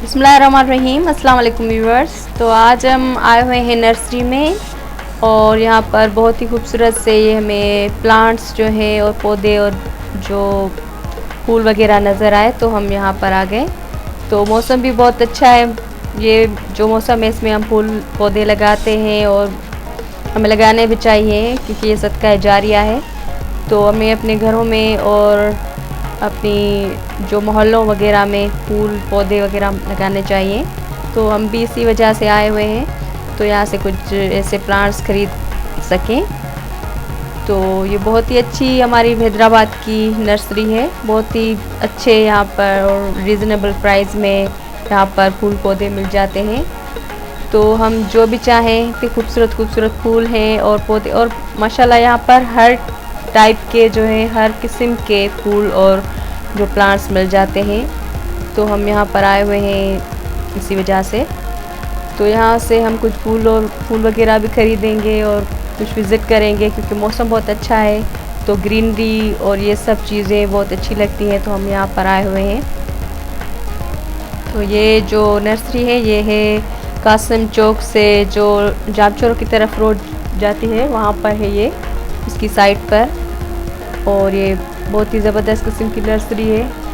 बिस्मिल्लाहिर्रहमानिर्रहीम, अस्सलाम वालेकुम व्यूअर्स। तो आज हम आए हुए हैं नर्सरी में और यहाँ पर बहुत ही खूबसूरत से ये हमें प्लांट्स जो है और पौधे और जो फूल वगैरह नज़र आए तो हम यहाँ पर आ गए। तो मौसम भी बहुत अच्छा है, ये जो मौसम है इसमें हम फूल पौधे लगाते हैं और हमें लगाने भी चाहिए क्योंकि ये सदका जारिया है। तो हमें अपने घरों में और अपनी जो मोहल्लों वगैरह में फूल पौधे वगैरह लगाने चाहिए। तो हम भी इसी वजह से आए हुए हैं, तो यहाँ से कुछ ऐसे प्लांट्स खरीद सकें। तो ये बहुत ही अच्छी हमारी हैदराबाद की नर्सरी है, बहुत ही अच्छे यहाँ पर और रीज़नेबल प्राइस में यहाँ पर फूल पौधे मिल जाते हैं। तो हम जो भी चाहें इतने खूबसूरत खूबसूरत फूल हैं और पौधे, और माशाल्लाह यहाँ पर हर टाइप के जो है हर किस्म के फूल और जो प्लांट्स मिल जाते हैं। तो हम यहाँ पर आए हुए हैं इसी वजह से। तो यहाँ से हम कुछ फूल वगैरह भी ख़रीदेंगे और कुछ विज़िट करेंगे क्योंकि मौसम बहुत अच्छा है, तो ग्रीनरी और ये सब चीज़ें बहुत अच्छी लगती हैं। तो हम यहाँ पर आए हुए हैं। तो ये जो नर्सरी है ये है कासिम चौक से जो जामचौर की तरफ रोड जाती है वहाँ पर है ये, इसकी साइड पर। और ये बहुत ही ज़बरदस्त किस्म की नर्सरी है।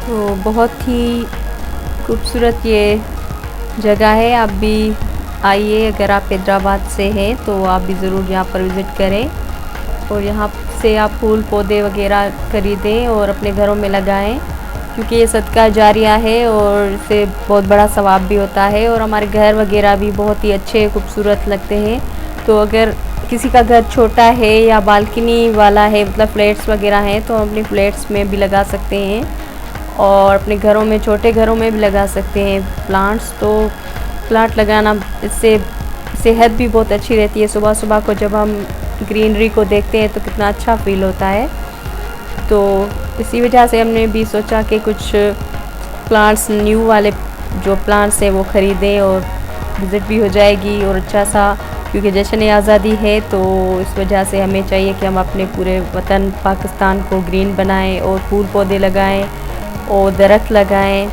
तो बहुत ही खूबसूरत ये जगह है, आप भी आइए। अगर आप हैदराबाद से हैं तो आप भी ज़रूर यहाँ पर विज़िट करें और यहाँ से आप फूल पौधे वगैरह ख़रीदें और अपने घरों में लगाएं क्योंकि ये सदका जारिया है और इससे बहुत बड़ा सवाब भी होता है और हमारे घर वगैरह भी बहुत ही अच्छे खूबसूरत लगते हैं। तो अगर किसी का घर छोटा है या बालकनी वाला है, मतलब फ्लैट्स वगैरह हैं, तो हम अपने फ्लैट्स में भी लगा सकते हैं और अपने घरों में, छोटे घरों में भी लगा सकते हैं प्लांट्स। तो प्लांट लगाना, इससे सेहत भी बहुत अच्छी रहती है। सुबह सुबह को जब हम ग्रीनरी को देखते हैं तो कितना अच्छा फील होता है। तो इसी वजह से हमने भी सोचा कि कुछ प्लांट्स, न्यू वाले जो प्लांट्स हैं वो ख़रीदें और विज़िट भी हो जाएगी और अच्छा सा, क्योंकि जश्न आज़ादी है तो इस वजह से हमें चाहिए कि हम अपने पूरे वतन पाकिस्तान को ग्रीन बनाएं और फूल पौधे लगाएं और दरख्त लगाएं।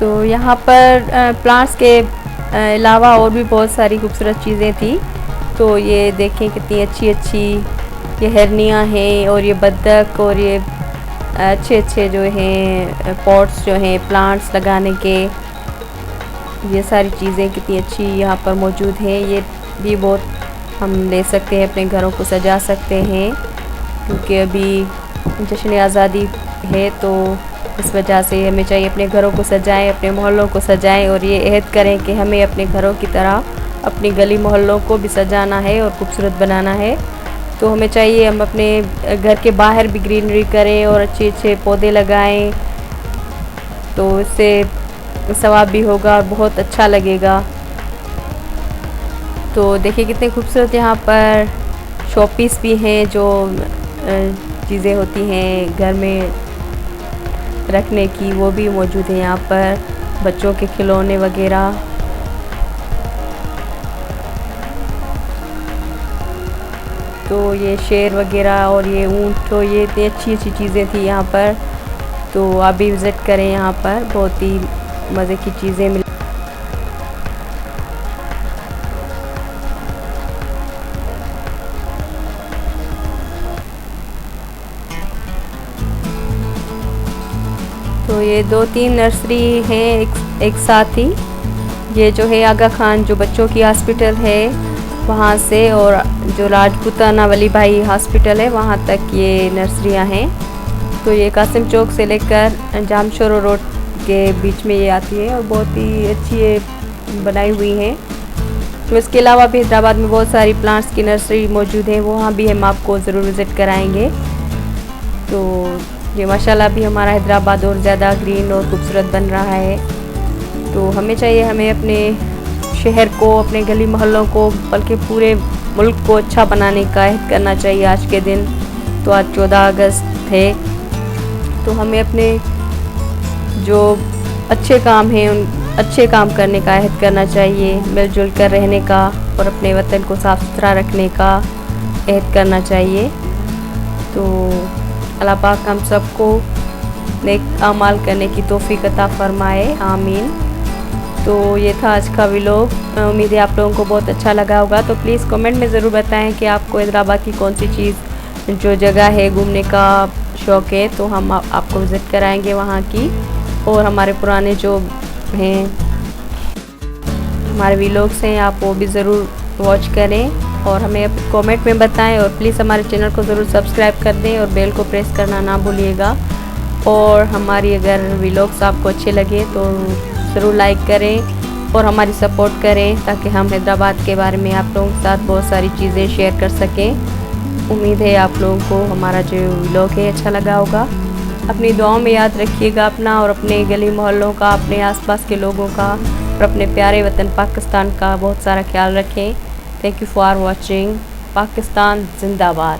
तो यहाँ पर प्लांट्स के अलावा और भी बहुत सारी खूबसूरत चीज़ें थी। तो ये देखें कितनी अच्छी अच्छी ये हिरनियाँ हैं और ये बत्तख और ये अच्छे अच्छे जो हैं पॉट्स जो हैं प्लांट्स लगाने के, ये सारी चीज़ें कितनी अच्छी यहाँ पर मौजूद हैं। ये भी बहुत हम ले सकते हैं, अपने घरों को सजा सकते हैं, क्योंकि अभी जश्न आज़ादी है तो इस वजह से हमें चाहिए अपने घरों को सजाएं, अपने मोहल्लों को सजाएं और ये अहद करें कि हमें अपने घरों की तरह अपनी गली मोहल्लों को भी सजाना है और खूबसूरत बनाना है। तो हमें चाहिए हम अपने घर के बाहर भी ग्रीनरी करें और अच्छे अच्छे पौधे लगाएं, तो इससे सवाब भी होगा और बहुत अच्छा लगेगा। तो देखिए कितने खूबसूरत यहाँ पर शोपीस भी हैं, जो चीज़ें होती हैं घर में रखने की, वो भी मौजूद है यहाँ पर, बच्चों के खिलौने वगैरह। तो ये शेर वगैरह और ये ऊँट, तो ये इतनी अच्छी अच्छी चीज़ें थी यहाँ पर। तो आप भी विज़िट करें, यहाँ पर बहुत ही मज़े की चीज़ें मिल। तो ये 2-3 नर्सरी हैं एक साथ ही। ये जो है आगा खान जो बच्चों की हॉस्पिटल है वहाँ से, और जो राजपूताना वली भाई हॉस्पिटल है वहाँ तक ये नर्सरियाँ हैं। तो ये कासिम चौक से लेकर जामशोरो रोड के बीच में ये आती है और बहुत ही अच्छी ये बनाई हुई हैं। तो इसके अलावा भी हैदराबाद में बहुत सारी प्लांट्स की नर्सरी मौजूद है, वहाँ भी हम आपको ज़रूर विज़िट कराएंगे। तो ये माशाल्लाह भी हमारा हैदराबाद और ज़्यादा ग्रीन और खूबसूरत बन रहा है। तो हमें चाहिए हमें अपने शहर को, अपने गली मोहल्लों को, बल्कि पूरे मुल्क को अच्छा बनाने का अहद करना चाहिए आज के दिन। तो आज 14 अगस्त है, तो हमें अपने जो अच्छे काम हैं उन अच्छे काम करने का अहद करना चाहिए, मिलजुल कर रहने का और अपने वतन को साफ़ सुथरा रखने का अहद करना चाहिए। तो अल्लाह पाक हम सबको नेक अमाल करने की तौफीक अता फरमाए, आमीन। तो ये था आज का व्लॉग, उम्मीद है आप लोगों को बहुत अच्छा लगा होगा। तो प्लीज़ कमेंट में ज़रूर बताएं कि आपको हैदराबाद की कौन सी चीज़ जो जगह है घूमने का शौक़ है, तो हम आपको विज़िट कराएंगे वहाँ की। और हमारे पुराने जो हैं हमारे व्लॉग्स हैं, आप वो भी ज़रूर वॉच करें और हमें कमेंट में बताएं। और प्लीज़ हमारे चैनल को ज़रूर सब्सक्राइब कर दें और बेल को प्रेस करना ना भूलिएगा। और हमारी अगर व्लॉग्स आपको अच्छे लगे तो ज़रूर लाइक करें और हमारी सपोर्ट करें, ताकि हम हैदराबाद के बारे में आप लोगों के साथ बहुत सारी चीज़ें शेयर कर सकें। उम्मीद है आप लोगों को हमारा जो व्लॉग है अच्छा लगा होगा। अपनी दुआओं में याद रखिएगा अपना और अपने गली मोहल्लों का, अपने आसपास के लोगों का और अपने प्यारे वतन पाकिस्तान का बहुत सारा ख्याल रखें। Thank you for watching. Pakistan जिंदाबाद।